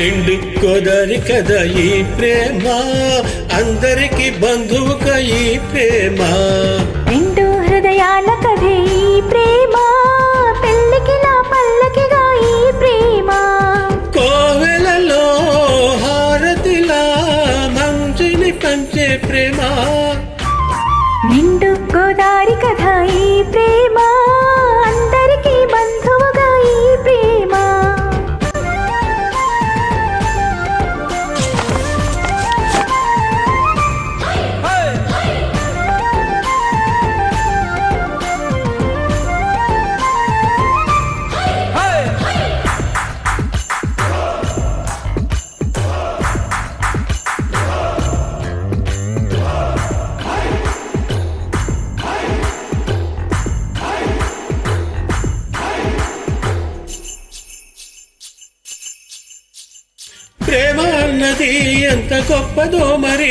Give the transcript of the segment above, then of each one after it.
నిండు గోదారి కదా ఈ ప్రేమ, అందరికి బంధువుగా ఈ ప్రేమ. నిండు హృదయాల కథే ఈ ప్రేమ, పెళ్ళికి నా పల్లకిగా ఈ ప్రేమ. కోవెలలో హారతిలా మంచిని పంచే ప్రేమ. నిండు గోదారి కథ ఈ ప్రేమ, అందరికీ బంధువుగా ఈ ప్రేమ. ప్రేమ అన్నది ఎంత గొప్పదో మరి,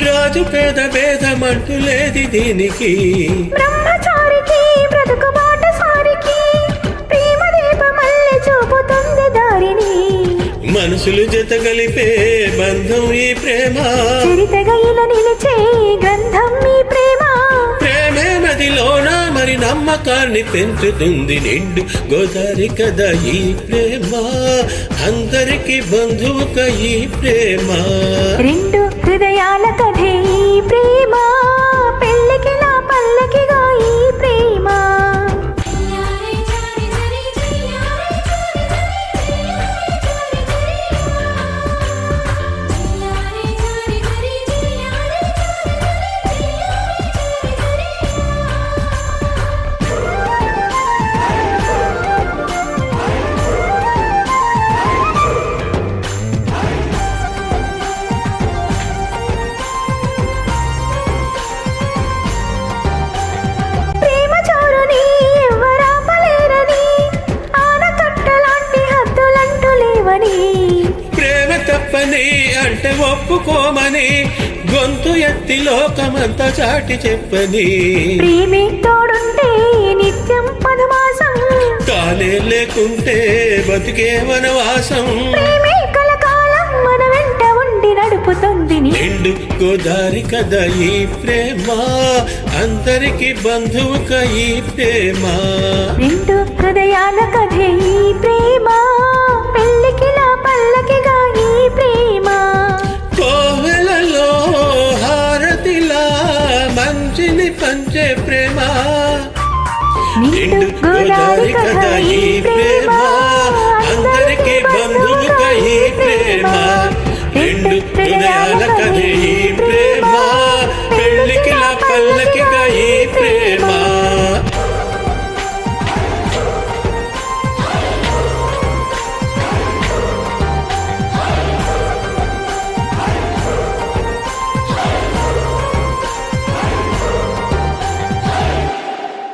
రాజు పేద భేదమంటూ లేది దీనికి. బ్రహ్మచారికి బ్రతుకు బాటసారికి, ప్రేమ దీపమల్లె చూపుతుంది దారిని. మనసులు జత కలిపే బంధం ఈ ప్రేమ, చరితగా ఇలా నిలిచే గ్రంథం ఈ ప్రేమ. ప్రేమే నదిలోన మరి నమ్మకాన్ని పెంచుతుంది. నిండు గోదారి కదా ఈ ప్రేమ, అందరికి బంధువుగా ఈ ప్రేమ. రెండు హృదయాల కథే ఈ ప్రేమ, పెళ్ళికి నా పల్లకిగా ఈ ప్రేమ. ప్రేమ తప్పని అంటే ఒప్పుకోమని, గొంతు ఎత్తి లోకమంతా చాటి చెప్పని. ప్రేమే తోడుంటే నిత్యం మధుమాసం, తానే లేకుంటే బతికే వనవాసం. ప్రేమే కలకాలం మన వెంట ఉండి నడుపుతుంది. నిండు గోదారి కదా ఈ ప్రేమ, అందరికి బంధువుగా ఈ ప్రేమ. రెండు హృదయాల కథే ఈ ప్రేమ, పెళ్ళికి నా పల్లకిగా ఈ ప్రేమ. కోవెలలో హారతిలా మంచిని పంచే ప్రేమ. నిండు గోదారి కథ ఈ ప్రేమ.